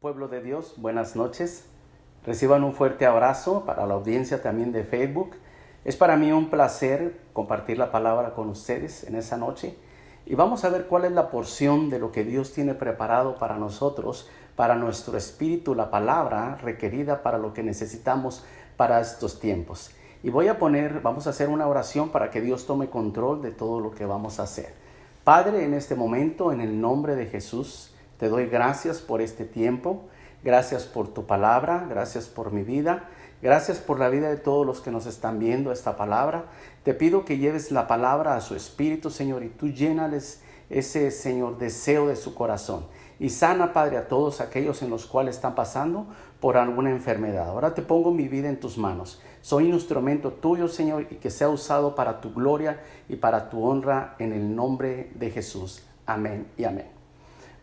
Pueblo de Dios, buenas noches. Reciban un fuerte abrazo para la audiencia también de Facebook. Es para mí un placer compartir la palabra con ustedes en esa noche. Y vamos a ver cuál es la porción de lo que Dios tiene preparado para nosotros, para nuestro espíritu, la palabra requerida para lo que necesitamos para estos tiempos. Y vamos a hacer una oración para que Dios tome control de todo lo que vamos a hacer. Padre, en este momento, en el nombre de Jesús, te doy gracias por este tiempo, gracias por tu palabra, gracias por mi vida, gracias por la vida de todos los que nos están viendo esta palabra. Te pido que lleves la palabra a su espíritu, Señor, y tú llénales ese, Señor, deseo de su corazón. Y sana, Padre, a todos aquellos en los cuales están pasando por alguna enfermedad. Ahora te pongo mi vida en tus manos. Soy un instrumento tuyo, Señor, y que sea usado para tu gloria y para tu honra en el nombre de Jesús. Amén y amén.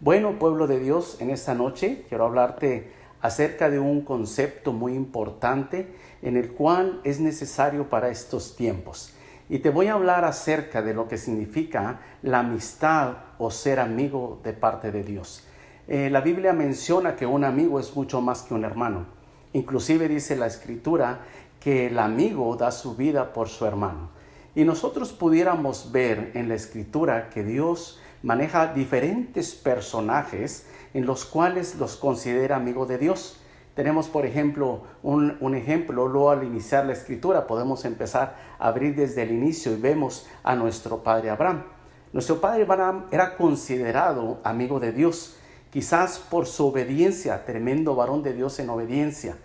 Bueno, pueblo de Dios, en esta noche quiero hablarte acerca de un concepto muy importante en el cual es necesario para estos tiempos. Y te voy a hablar acerca de lo que significa la amistad o ser amigo de parte de Dios. La Biblia menciona que un amigo es mucho más que un hermano. Inclusive dice la Escritura que el amigo da su vida por su hermano. Y nosotros pudiéramos ver en la Escritura que Dios maneja diferentes personajes en los cuales los considera amigos de Dios. Tenemos, por ejemplo, un ejemplo, luego al iniciar la Escritura podemos empezar a abrir desde el inicio y vemos a nuestro padre Abraham. Nuestro padre Abraham era considerado amigo de Dios, quizás por su obediencia, tremendo varón de Dios en obediencia.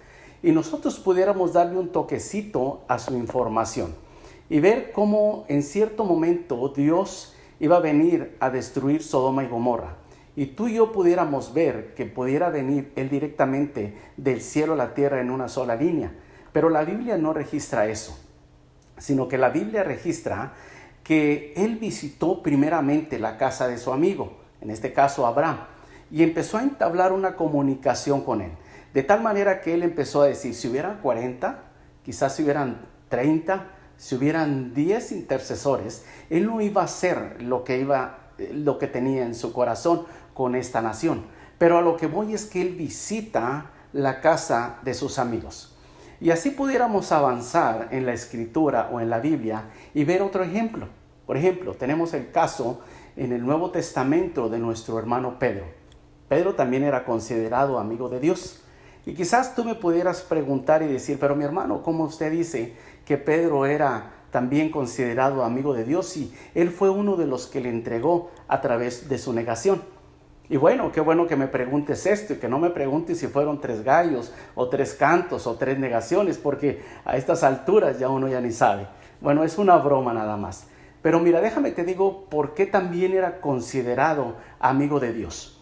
Y nosotros pudiéramos darle un toquecito a su información y ver cómo en cierto momento Dios iba a venir a destruir Sodoma y Gomorra. Y tú y yo pudiéramos ver que pudiera venir Él directamente del cielo a la tierra en una sola línea. Pero la Biblia no registra eso, sino que la Biblia registra que Él visitó primeramente la casa de su amigo, en este caso Abraham, y empezó a entablar una comunicación con él. De tal manera que Él empezó a decir, si hubieran 40, quizás si hubieran 30, si hubieran 10 intercesores, Él no iba a hacer lo que tenía en su corazón con esta nación. Pero a lo que voy es que Él visita la casa de sus amigos. Y así pudiéramos avanzar en la Escritura o en la Biblia y ver otro ejemplo. Por ejemplo, tenemos el caso en el Nuevo Testamento de nuestro hermano Pedro. Pedro también era considerado amigo de Dios. Y quizás tú me pudieras preguntar y decir, pero mi hermano, ¿cómo usted dice que Pedro era también considerado amigo de Dios y él fue uno de los que le entregó a través de su negación? Y bueno, qué bueno que me preguntes esto y que no me preguntes si fueron 3 gallos o 3 cantos o 3 negaciones, porque a estas alturas ya uno ya ni sabe. Bueno, es una broma nada más. Pero mira, déjame te digo por qué también era considerado amigo de Dios.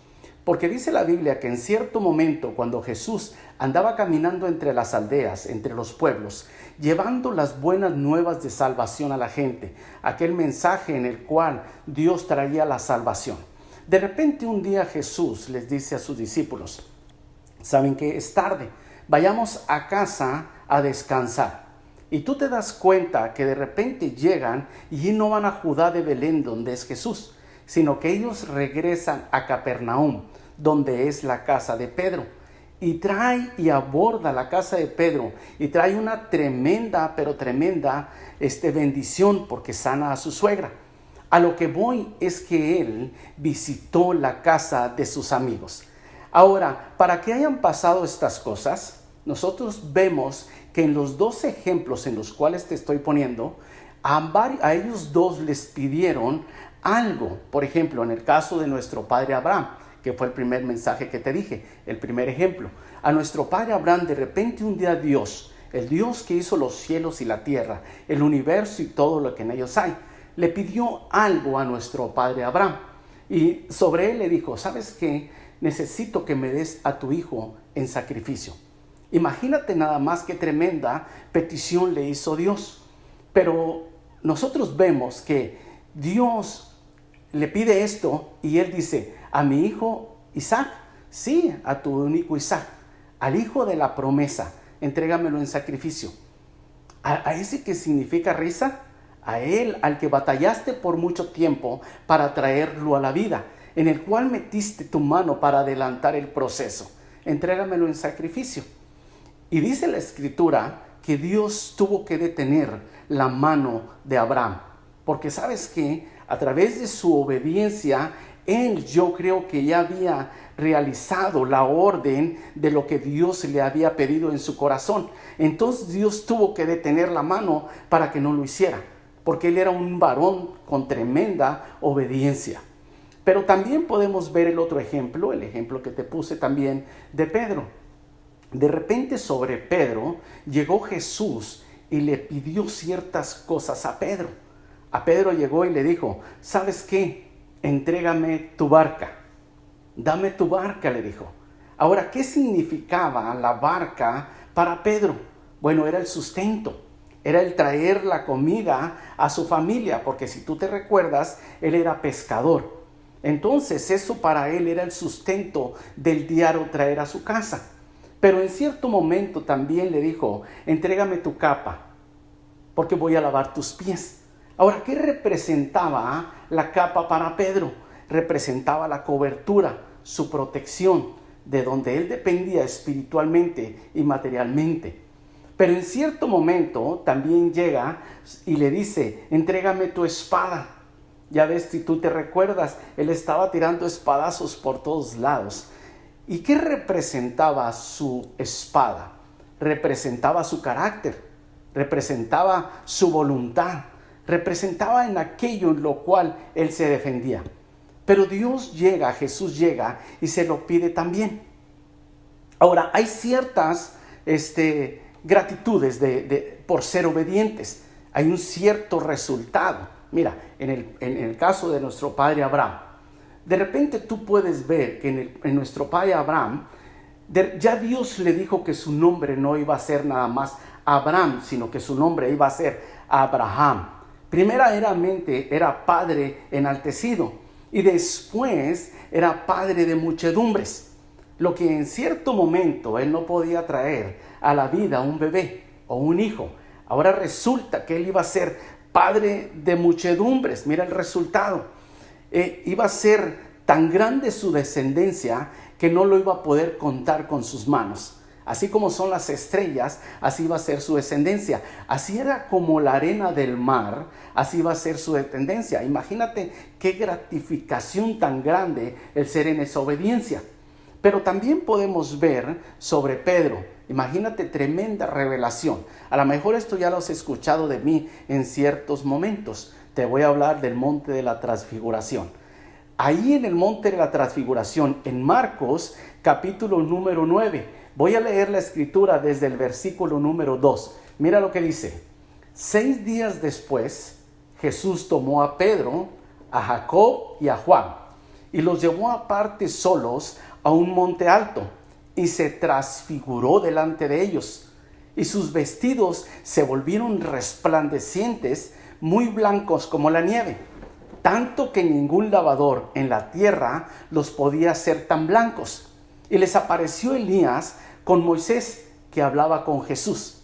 Porque dice la Biblia que en cierto momento, cuando Jesús andaba caminando entre las aldeas, entre los pueblos, llevando las buenas nuevas de salvación a la gente, aquel mensaje en el cual Dios traía la salvación. De repente un día Jesús les dice a sus discípulos, ¿saben qué? Es tarde, vayamos a casa a descansar. Y tú te das cuenta que de repente llegan y no van a Judá de Belén, donde es Jesús, sino que ellos regresan a Capernaum, donde es la casa de Pedro. Y trae y aborda la casa de Pedro y trae una tremenda, pero tremenda bendición porque sana a su suegra. A lo que voy es que él visitó la casa de sus amigos. Ahora, para que hayan pasado estas cosas, nosotros vemos que en los 2 ejemplos en los cuales te estoy poniendo, a ellos dos les pidieron algo. Por ejemplo, en el caso de nuestro padre Abraham, que fue el primer mensaje que te dije, el primer ejemplo. A nuestro padre Abraham, de repente un día Dios, el Dios que hizo los cielos y la tierra, el universo y todo lo que en ellos hay, le pidió algo a nuestro padre Abraham. Y sobre él le dijo, ¿sabes qué? Necesito que me des a tu hijo en sacrificio. Imagínate nada más qué tremenda petición le hizo Dios. Pero nosotros vemos que Dios le pide esto y él dice, a mi hijo Isaac, sí, a tu único Isaac, al hijo de la promesa, entrégamelo en sacrificio. A ese que significa risa, a él al que batallaste por mucho tiempo para traerlo a la vida, en el cual metiste tu mano para adelantar el proceso. entrégamelo en sacrificio. Y dice la Escritura que Dios tuvo que detener la mano de Abraham, porque sabes que a través de su obediencia, él, yo creo que ya había realizado la orden de lo que Dios le había pedido en su corazón. Entonces Dios tuvo que detener la mano para que no lo hiciera, porque él era un varón con tremenda obediencia. Pero también podemos ver el otro ejemplo, el ejemplo que te puse también de Pedro. De repente sobre Pedro llegó Jesús y le pidió ciertas cosas a Pedro. A Pedro llegó y le dijo, ¿sabes qué? Entrégame tu barca. Dame tu barca, le dijo. Ahora, ¿qué significaba la barca para Pedro? Bueno, era el sustento. Era el traer la comida a su familia, porque si tú te recuerdas, él era pescador. Entonces, eso para él era el sustento del diario traer a su casa. Pero en cierto momento también le dijo, entrégame tu capa, porque voy a lavar tus pies. Ahora, ¿qué representaba la capa para Pedro? Representaba la cobertura, su protección, de donde él dependía espiritualmente y materialmente. Pero en cierto momento también llega y le dice, entrégame tu espada. Ya ves, si tú te recuerdas, él estaba tirando espadazos por todos lados. ¿Y qué representaba su espada? Representaba su carácter, representaba su voluntad, representaba en aquello en lo cual él se defendía. Pero Dios llega, Jesús llega y se lo pide también. Ahora, hay ciertas gratitudes por ser obedientes. Hay un cierto resultado. Mira, en el caso de nuestro padre Abraham, de repente tú puedes ver que en nuestro padre Abraham, ya Dios le dijo que su nombre no iba a ser nada más Abraham, sino que su nombre iba a ser Abraham. Primeramente era padre enaltecido y después era padre de muchedumbres. Lo que en cierto momento él no podía traer a la vida un bebé o un hijo. Ahora resulta que él iba a ser padre de muchedumbres. Mira el resultado. Iba a ser tan grande su descendencia que no lo iba a poder contar con sus manos. Así como son las estrellas, así iba a ser su descendencia. Así era como la arena del mar, así iba a ser su descendencia. Imagínate qué gratificación tan grande el ser en esa obediencia. Pero también podemos ver sobre Pedro. Imagínate tremenda revelación. A lo mejor esto ya lo has escuchado de mí en ciertos momentos. Te voy a hablar del monte de la transfiguración. Ahí en el monte de la transfiguración, en Marcos capítulo número 9, voy a leer la escritura desde el versículo número 2. Mira lo que dice. 6 días después, Jesús tomó a Pedro, a Jacob y a Juan, y los llevó aparte solos a un monte alto, y se transfiguró delante de ellos. Y sus vestidos se volvieron resplandecientes, muy blancos como la nieve, tanto que ningún lavador en la tierra los podía hacer tan blancos. Y les apareció Elías con Moisés, que hablaba con Jesús.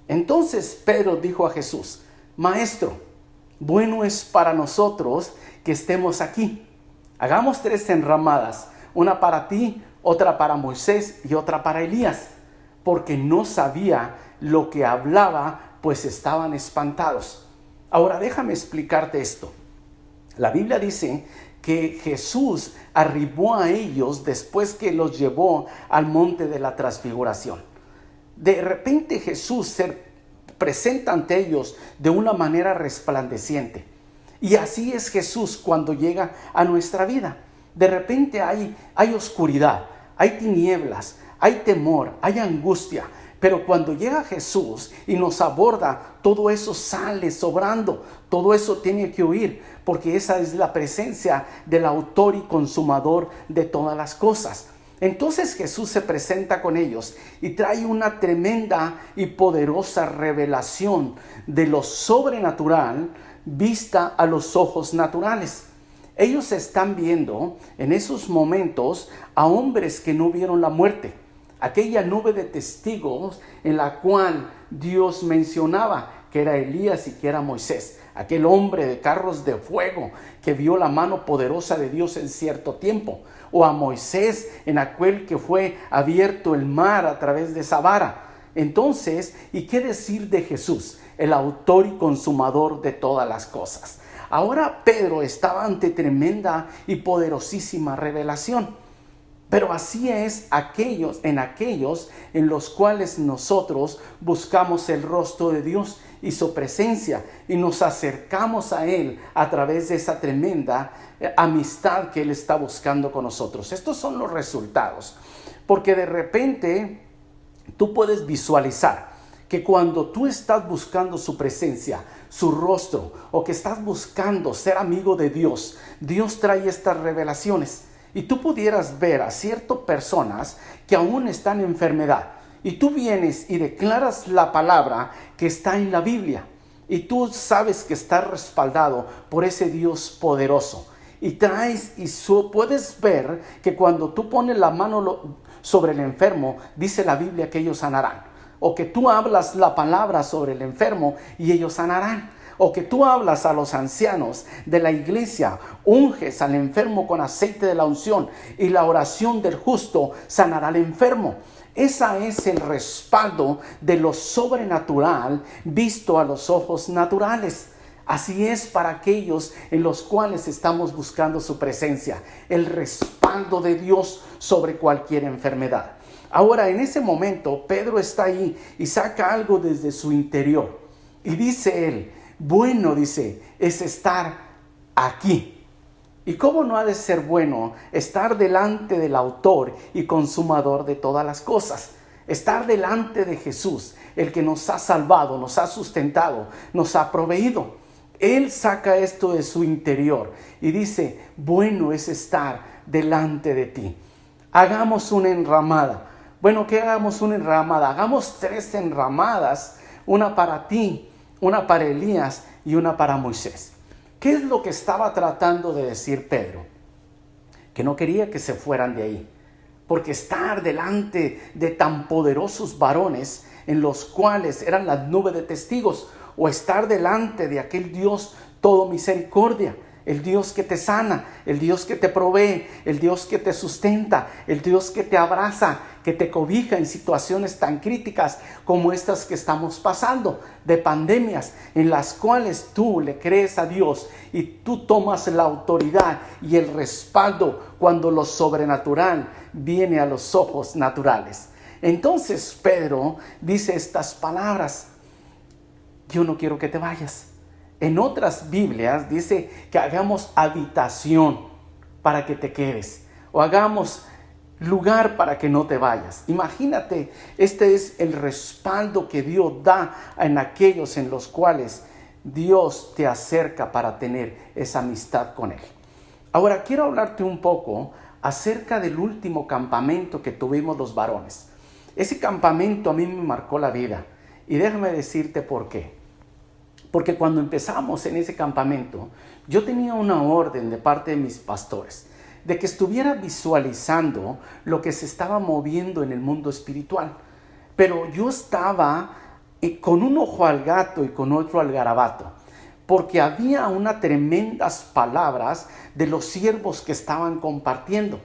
Entonces Pedro dijo a Jesús, Maestro, bueno es para nosotros que estemos aquí. Hagamos 3 enramadas, una para ti, otra para Moisés y otra para Elías, porque no sabía lo que hablaba, pues estaban espantados. Ahora déjame explicarte esto. La Biblia dice que Jesús arribó a ellos después que los llevó al monte de la transfiguración. De repente Jesús se presenta ante ellos de una manera resplandeciente. Y así es Jesús cuando llega a nuestra vida. De repente hay oscuridad, hay tinieblas, hay temor, hay angustia. Pero cuando llega Jesús y nos aborda, todo eso sale sobrando, todo eso tiene que huir, porque esa es la presencia del autor y consumador de todas las cosas. Entonces Jesús se presenta con ellos y trae una tremenda y poderosa revelación de lo sobrenatural vista a los ojos naturales. Ellos están viendo en esos momentos a hombres que no vieron la muerte. Aquella nube de testigos en la cual Dios mencionaba que era Elías y que era Moisés. aquel hombre de carros de fuego que vio la mano poderosa de Dios en cierto tiempo, o a Moisés en aquel que fue abierto el mar a través de esa vara. Entonces, ¿y qué decir de Jesús, el autor y consumador de todas las cosas? Ahora Pedro estaba ante tremenda y poderosísima revelación. Pero así es en aquellos en los cuales nosotros buscamos el rostro de Dios y su presencia y nos acercamos a Él a través de esa tremenda amistad que Él está buscando con nosotros. Estos son los resultados, porque de repente tú puedes visualizar que cuando tú estás buscando su presencia, su rostro, o que estás buscando ser amigo de Dios, Dios trae estas revelaciones. Y tú pudieras ver a ciertas personas que aún están en enfermedad. Y tú vienes y declaras la palabra que está en la Biblia. Y tú sabes que está respaldado por ese Dios poderoso. Y puedes ver que cuando tú pones la mano sobre el enfermo, dice la Biblia que ellos sanarán. O que tú hablas la palabra sobre el enfermo y ellos sanarán. O que tú hablas a los ancianos de la iglesia, unges al enfermo con aceite de la unción y la oración del justo sanará al enfermo. Ese es el respaldo de lo sobrenatural visto a los ojos naturales. Así es para aquellos en los cuales estamos buscando su presencia, el respaldo de Dios sobre cualquier enfermedad. Ahora, en ese momento, Pedro está ahí y saca algo desde su interior. Y dice él, bueno, dice, es estar aquí. ¿Y cómo no ha de ser bueno estar delante del autor y consumador de todas las cosas? Estar delante de Jesús, el que nos ha salvado, nos ha sustentado, nos ha proveído. Él saca esto de su interior y dice, bueno es estar delante de ti. Hagamos una enramada. Bueno, ¿qué hagamos una enramada? Hagamos 3 enramadas, una para ti, una para Elías y una para Moisés. ¿Qué es lo que estaba tratando de decir Pedro? Que no quería que se fueran de ahí, porque estar delante de tan poderosos varones en los cuales eran las nubes de testigos, o estar delante de aquel Dios todo misericordia, el Dios que te sana, el Dios que te provee, el Dios que te sustenta, el Dios que te abraza, que te cobija en situaciones tan críticas como estas que estamos pasando, de pandemias en las cuales tú le crees a Dios y tú tomas la autoridad y el respaldo cuando lo sobrenatural viene a los ojos naturales. Entonces Pedro dice estas palabras: yo no quiero que te vayas. En otras Biblias dice que hagamos habitación para que te quedes, o hagamos lugar para que no te vayas. Imagínate, este es el respaldo que Dios da en aquellos en los cuales Dios te acerca para tener esa amistad con Él. Ahora quiero hablarte un poco acerca del último campamento que tuvimos los varones. Ese campamento a mí me marcó la vida, y déjame decirte por qué. Porque cuando empezamos en ese campamento, yo tenía una orden de parte de mis pastores de que estuviera visualizando lo que se estaba moviendo en el mundo espiritual. Pero yo estaba con un ojo al gato y con otro al garabato, porque había unas tremendas palabras de los siervos que estaban compartiendo.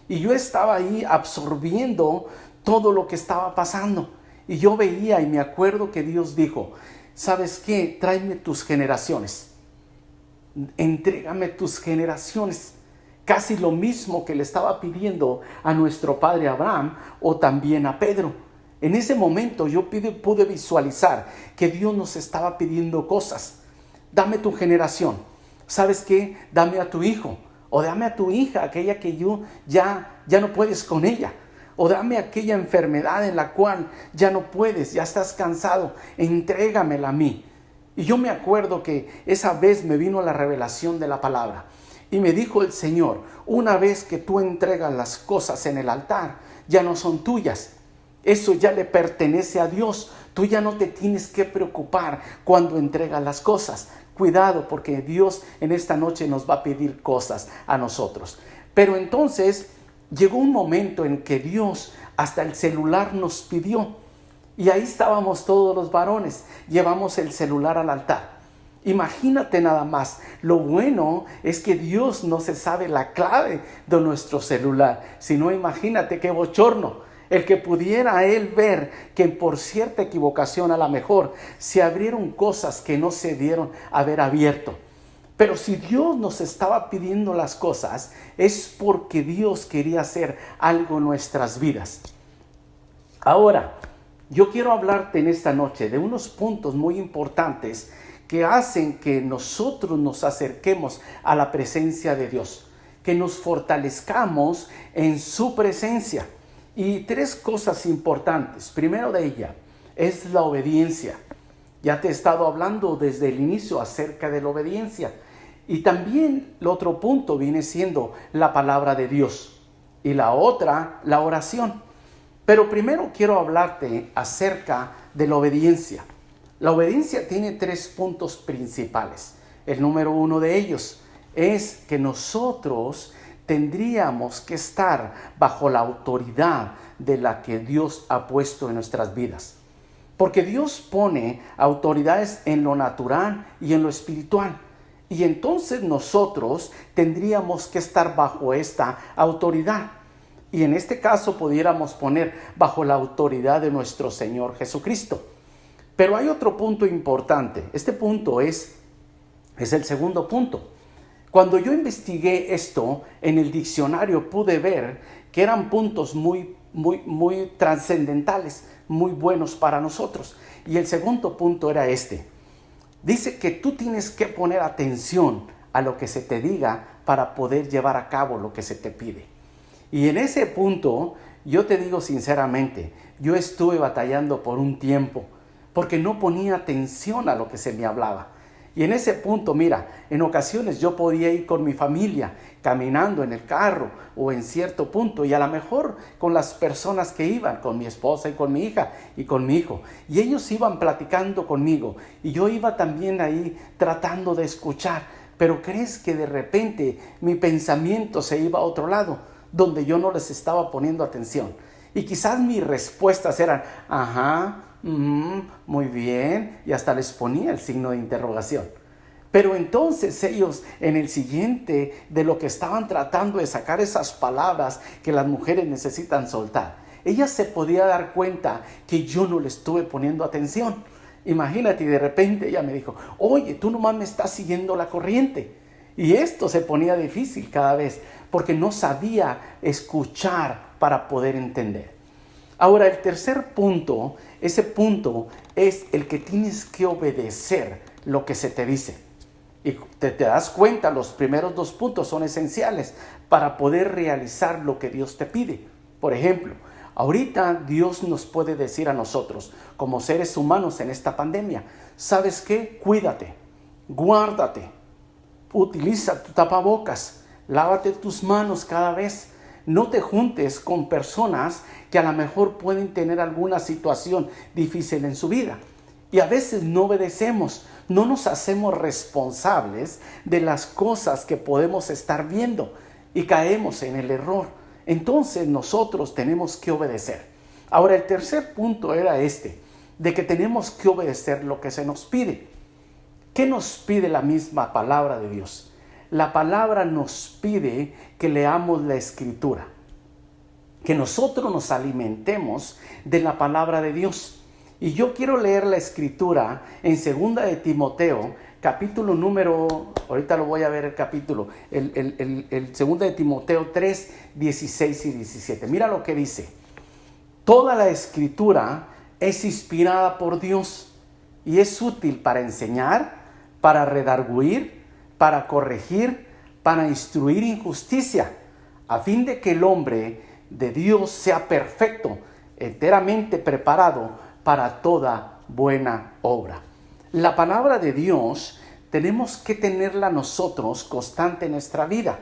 Y yo estaba ahí absorbiendo todo lo que estaba pasando. Y yo veía y me acuerdo que Dios dijo: ¿sabes qué? Tráeme tus generaciones. Entrégame tus generaciones. Casi lo mismo que le estaba pidiendo a nuestro padre Abraham o también a Pedro. En ese momento yo pude visualizar que Dios nos estaba pidiendo cosas. Dame tu generación. ¿Sabes qué? Dame a tu hijo. O dame a tu hija, aquella que ya no puedes con ella. O dame aquella enfermedad en la cual ya no puedes, ya estás cansado, entrégamela a mí. Y yo me acuerdo que esa vez me vino la revelación de la palabra. Y me dijo el Señor: una vez que tú entregas las cosas en el altar, ya no son tuyas. Eso ya le pertenece a Dios. Tú ya no te tienes que preocupar cuando entregas las cosas. Cuidado, porque Dios en esta noche nos va a pedir cosas a nosotros. Pero entonces llegó un momento en que Dios hasta el celular nos pidió. Y ahí estábamos todos los varones. Llevamos el celular al altar. Imagínate nada más. Lo bueno es que Dios no se sabe la clave de nuestro celular. Si no, imagínate qué bochorno. El que pudiera él ver que por cierta equivocación a lo mejor se abrieron cosas que no se dieron haber abierto. Pero si Dios nos estaba pidiendo las cosas, es porque Dios quería hacer algo en nuestras vidas. Ahora, yo quiero hablarte en esta noche de unos puntos muy importantes que hacen que nosotros nos acerquemos a la presencia de Dios, que nos fortalezcamos en su presencia. Y 3 cosas importantes. Primero de ellas es la obediencia. Ya te he estado hablando desde el inicio acerca de la obediencia. Y también el otro punto viene siendo la palabra de Dios. Y la otra, la oración. Pero primero quiero hablarte acerca de la obediencia. La obediencia tiene 3 puntos principales. El número 1 de ellos es que nosotros tendríamos que estar bajo la autoridad de la que Dios ha puesto en nuestras vidas. Porque Dios pone autoridades en lo natural y en lo espiritual. Y entonces nosotros tendríamos que estar bajo esta autoridad. Y en este caso pudiéramos poner bajo la autoridad de nuestro Señor Jesucristo. Pero hay otro punto importante. Este punto es el segundo punto. Cuando yo investigué esto en el diccionario pude ver que eran puntos muy trascendentales, muy buenos para nosotros. Y el segundo punto era este. Dice que tú tienes que poner atención a lo que se te diga para poder llevar a cabo lo que se te pide. Y en ese punto, yo te digo sinceramente, yo estuve batallando por un tiempo porque no ponía atención a lo que se me hablaba. Y en ese punto, mira, en ocasiones yo podía ir con mi familia caminando en el carro o en cierto punto y a lo mejor con las personas que iban, con mi esposa y con mi hija y con mi hijo. Y ellos iban platicando conmigo y yo iba también ahí tratando de escuchar. Pero ¿crees que de repente mi pensamiento se iba a otro lado donde yo no les estaba poniendo atención? Y quizás mis respuestas eran, ajá, muy bien, y hasta les ponía el signo de interrogación. Pero entonces ellos en el siguiente de lo que estaban tratando de sacar esas palabras que las mujeres necesitan soltar, ella se podía dar cuenta que yo no le estuve poniendo atención. Imagínate, y de repente ella me dijo, oye, tú nomás me estás siguiendo la corriente. Y esto se ponía difícil cada vez porque no sabía escuchar para poder entender. Ahora, el tercer punto, ese punto es el que tienes que obedecer lo que se te dice. Y te das cuenta, los primeros 2 puntos son esenciales para poder realizar lo que Dios te pide. Por ejemplo, ahorita Dios nos puede decir a nosotros, como seres humanos en esta pandemia, ¿sabes qué? Cuídate, guárdate, utiliza tu tapabocas, lávate tus manos cada vez. No te juntes con personas que a lo mejor pueden tener alguna situación difícil en su vida. Y a veces no obedecemos, no nos hacemos responsables de las cosas que podemos estar viendo y caemos en el error. Entonces nosotros tenemos que obedecer. Ahora, el tercer punto era de que tenemos que obedecer lo que se nos pide. ¿Qué nos pide la misma palabra de Dios? La palabra nos pide que leamos la Escritura, que nosotros nos alimentemos de la palabra de Dios. Y yo quiero leer la Escritura en 2 de Timoteo, capítulo número, ahorita lo voy a ver el capítulo, el 2 de Timoteo 3, 16 y 17. Mira lo que dice. Toda la Escritura es inspirada por Dios y es útil para enseñar, para redarguir, para corregir, para instruir en justicia, a fin de que el hombre de Dios sea perfecto, enteramente preparado para toda buena obra. La palabra de Dios tenemos que tenerla nosotros constante en nuestra vida.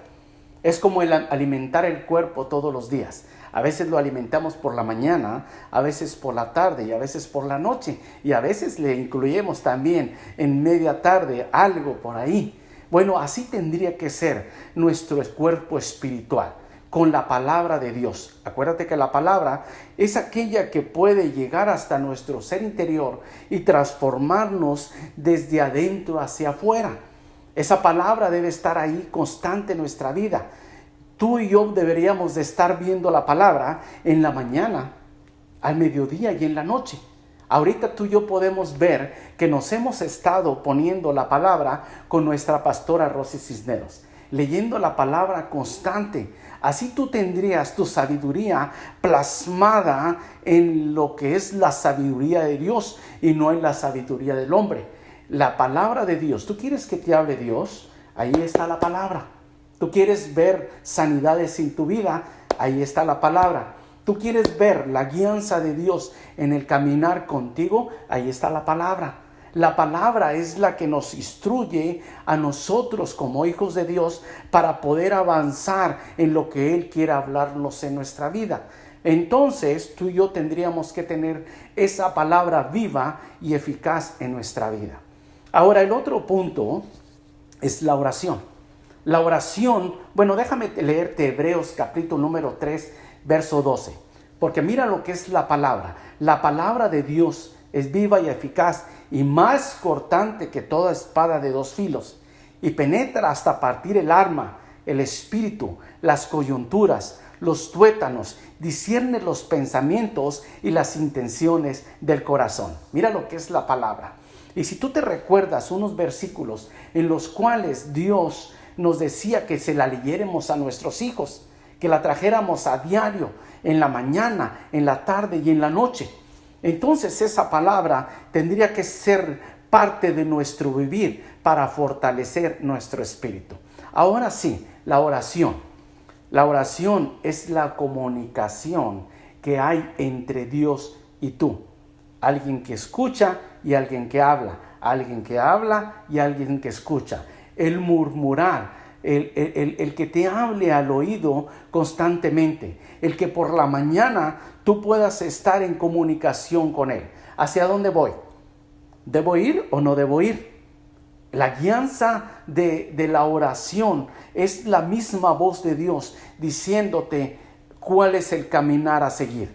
Es como el alimentar el cuerpo todos los días. A veces lo alimentamos por la mañana, a veces por la tarde y a veces por la noche. Y a veces le incluimos también en media tarde algo por ahí. Bueno, así tendría que ser nuestro cuerpo espiritual. con la palabra de Dios. Acuérdate que la palabra es aquella que puede llegar hasta nuestro ser interior y transformarnos desde adentro hacia afuera. Esa palabra debe estar ahí constante en nuestra vida. Tú y yo deberíamos de estar viendo la palabra en la mañana, al mediodía y en la noche. Ahorita tú y yo podemos ver que nos hemos estado poniendo la palabra con nuestra pastora Rosy Cisneros, leyendo la palabra constante. Así tú tendrías tu sabiduría plasmada en lo que es la sabiduría de Dios y no en la sabiduría del hombre. La palabra de Dios. ¿Tú quieres que te hable Dios? Ahí está la palabra. ¿Tú quieres ver sanidades en tu vida? Ahí está la palabra. ¿Tú quieres ver la guianza de Dios en el caminar contigo? Ahí está la palabra. La palabra es la que nos instruye a nosotros como hijos de Dios para poder avanzar en lo que Él quiere hablarnos en nuestra vida. Entonces tú y yo tendríamos que tener esa palabra viva y eficaz en nuestra vida. Ahora el otro punto es la oración. La oración, bueno, déjame leerte Hebreos capítulo número 3, verso 12. Porque mira lo que es la palabra. La palabra de Dios es viva y eficaz y más cortante que toda espada de dos filos, y penetra hasta partir el alma, el espíritu, las coyunturas, los tuétanos, discierne los pensamientos y las intenciones del corazón. Mira lo que es la palabra. Y si tú te recuerdas unos versículos en los cuales Dios nos decía que se la leyéramos a nuestros hijos, que la trajéramos a diario, en la mañana, en la tarde y en la noche. Entonces esa palabra tendría que ser parte de nuestro vivir para fortalecer nuestro espíritu. Ahora sí, la oración. La oración es la comunicación que hay entre Dios y tú. Alguien que escucha y alguien que habla. Alguien que habla y alguien que escucha. El murmurar. El que te hable al oído constantemente, el que por la mañana tú puedas estar en comunicación con Él. ¿Hacia dónde voy? ¿Debo ir o no debo ir? La guianza de la oración es la misma voz de Dios diciéndote cuál es el caminar a seguir.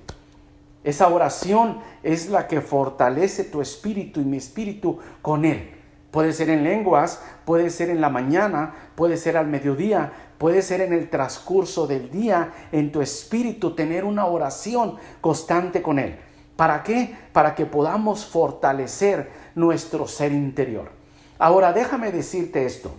Esa oración es la que fortalece tu espíritu y mi espíritu con Él. Puede ser en lenguas, puede ser en la mañana, puede ser al mediodía, puede ser en el transcurso del día, en tu espíritu, tener una oración constante con Él. ¿Para qué? Para que podamos fortalecer nuestro ser interior. Ahora, déjame decirte esto.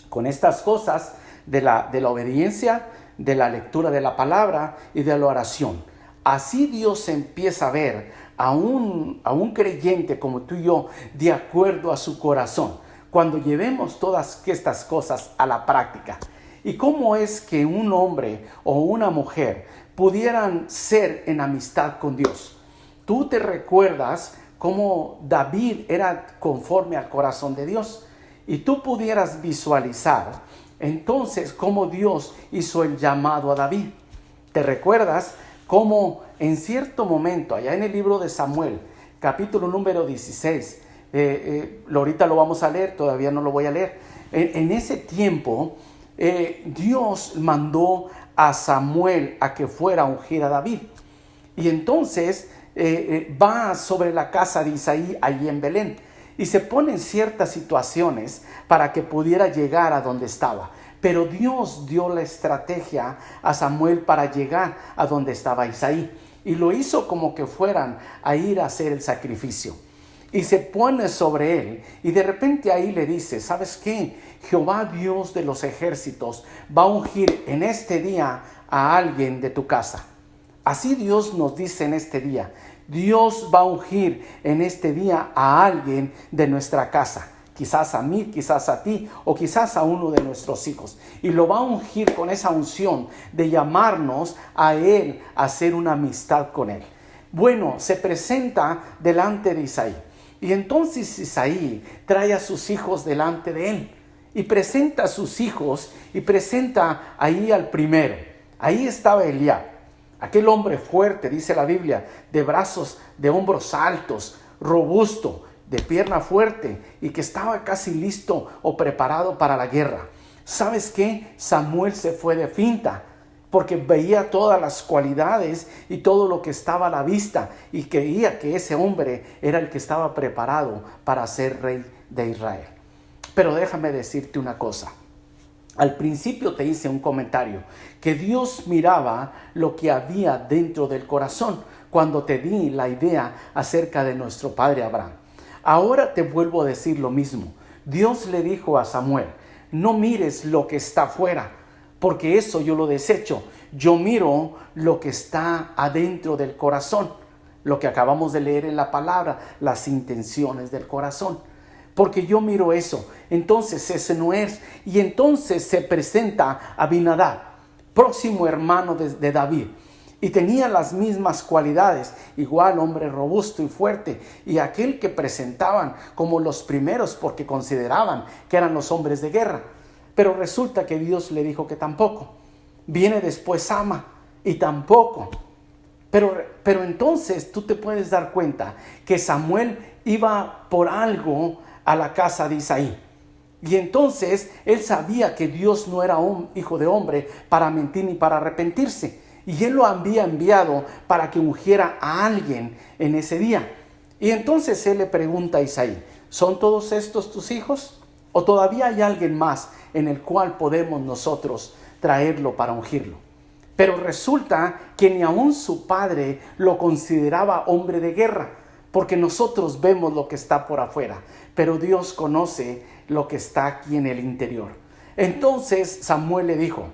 Con estas cosas de la obediencia, de la lectura de la palabra y de la oración, así Dios empieza a ver a un creyente como tú y yo de acuerdo a su corazón, cuando llevemos todas estas cosas a la práctica. ¿Y cómo es que un hombre o una mujer pudieran ser en amistad con Dios? Tú te recuerdas cómo David era conforme al corazón de Dios, y tú pudieras visualizar entonces cómo Dios hizo el llamado a David. ¿Te recuerdas cómo en cierto momento, allá en el libro de Samuel, capítulo número 16, ahorita lo vamos a leer, todavía no lo voy a leer, en ese tiempo Dios mandó a Samuel a que fuera a ungir a David, y entonces va sobre la casa de Isaí allí en Belén, y se ponen ciertas situaciones para que pudiera llegar a donde estaba. Pero Dios dio la estrategia a Samuel para llegar a donde estaba Isaí. Y lo hizo como que fueran a ir a hacer el sacrificio. Y se pone sobre él. Y de repente ahí le dice, ¿sabes qué? Jehová Dios de los ejércitos va a ungir en este día a alguien de tu casa. Así Dios nos dice en este día. Dios va a ungir en este día a alguien de nuestra casa. Quizás a mí, quizás a ti, o quizás a uno de nuestros hijos. Y lo va a ungir con esa unción de llamarnos a Él, a hacer una amistad con Él. Bueno, se presenta delante de Isaí. Y entonces Isaí trae a sus hijos delante de Él. Y presenta a sus hijos y presenta ahí al primero. Ahí estaba Eliab. Aquel hombre fuerte, dice la Biblia, de brazos, de hombros altos, robusto, de pierna fuerte y que estaba casi listo o preparado para la guerra. ¿Sabes qué? Samuel se fue de finta porque veía todas las cualidades y todo lo que estaba a la vista y creía que ese hombre era el que estaba preparado para ser rey de Israel. Pero déjame decirte una cosa. Al principio te hice un comentario que Dios miraba lo que había dentro del corazón cuando te di la idea acerca de nuestro padre Abraham. Ahora te vuelvo a decir lo mismo. Dios le dijo a Samuel: no mires lo que está afuera, porque eso yo lo desecho. Yo miro lo que está adentro del corazón, lo que acabamos de leer en la palabra, las intenciones del corazón. Porque yo miro eso. Entonces ese no es. Y entonces se presenta Abinadab, próximo hermano de David. Y tenía las mismas cualidades, igual hombre robusto y fuerte, y aquel que presentaban como los primeros porque consideraban que eran los hombres de guerra. Pero resulta que Dios le dijo que tampoco. Viene después Sama y tampoco. Pero entonces tú te puedes dar cuenta que Samuel iba por algo a la casa de Isaí. Y entonces él sabía que Dios no era un hijo de hombre para mentir ni para arrepentirse. Y él lo había enviado para que ungiera a alguien en ese día. Y entonces él le pregunta a Isaí: ¿son todos estos tus hijos? ¿O todavía hay alguien más en el cual podemos nosotros traerlo para ungirlo? Pero resulta que ni aún su padre lo consideraba hombre de guerra, porque nosotros vemos lo que está por afuera, pero Dios conoce lo que está aquí en el interior. Entonces Samuel le dijo: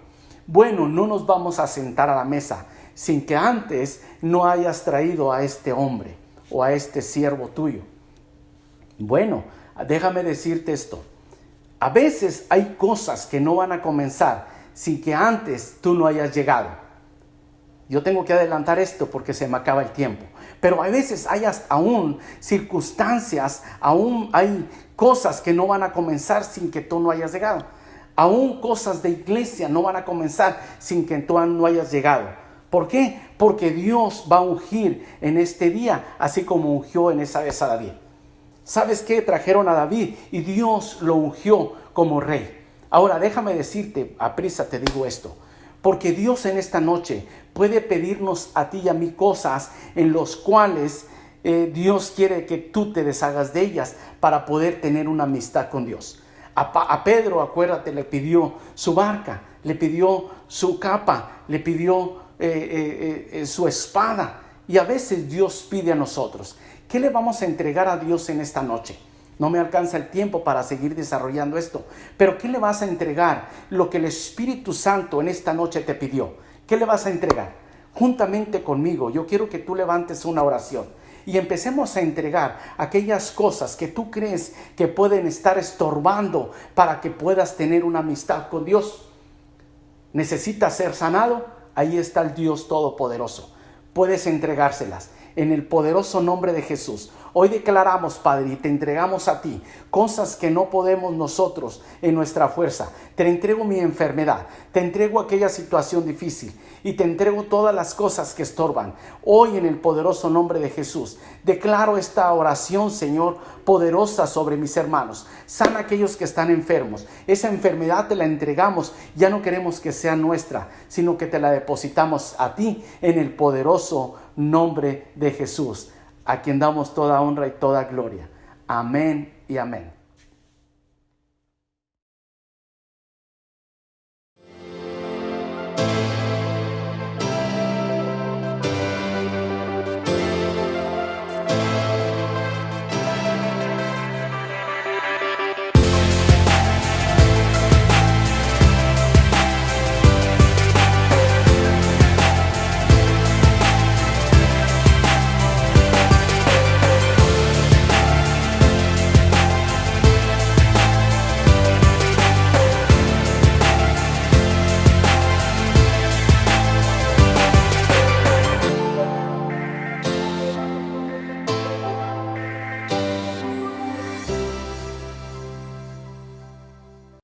bueno, no nos vamos a sentar a la mesa sin que antes no hayas traído a este hombre o a este siervo tuyo. Bueno, déjame decirte esto. A veces hay cosas que no van a comenzar sin que antes tú no hayas llegado. Yo tengo que adelantar esto porque se me acaba el tiempo. Pero a veces hay aún circunstancias, aún hay cosas que no van a comenzar sin que tú no hayas llegado. Aún cosas de iglesia no van a comenzar sin que tú no hayas llegado. ¿Por qué? Porque Dios va a ungir en este día, así como ungió en esa vez a David. ¿Sabes qué? Trajeron a David y Dios lo ungió como rey. Ahora déjame decirte, a prisa te digo esto, porque Dios en esta noche puede pedirnos a ti y a mí cosas en los cuales Dios quiere que tú te deshagas de ellas para poder tener una amistad con Dios. A Pedro, acuérdate, le pidió su barca, le pidió su capa, le pidió su espada. Y a veces Dios pide a nosotros. ¿Qué le vamos a entregar a Dios en esta noche? No me alcanza el tiempo para seguir desarrollando esto. Pero ¿qué le vas a entregar? Lo que el Espíritu Santo en esta noche te pidió. ¿Qué le vas a entregar? Juntamente conmigo, yo quiero que tú levantes una oración y empecemos a entregar aquellas cosas que tú crees que pueden estar estorbando para que puedas tener una amistad con Dios. ¿Necesitas ser sanado? Ahí está el Dios Todopoderoso. Puedes entregárselas en el poderoso nombre de Jesús. Hoy declaramos, Padre, y te entregamos a ti cosas que no podemos nosotros en nuestra fuerza. Te entrego mi enfermedad, te entrego aquella situación difícil y te entrego todas las cosas que estorban. Hoy en el poderoso nombre de Jesús declaro esta oración, Señor, poderosa sobre mis hermanos. Sana a aquellos que están enfermos. Esa enfermedad te la entregamos. Ya no queremos que sea nuestra, sino que te la depositamos a ti en el poderoso nombre de Jesús, a quien damos toda honra y toda gloria. Amén y amén.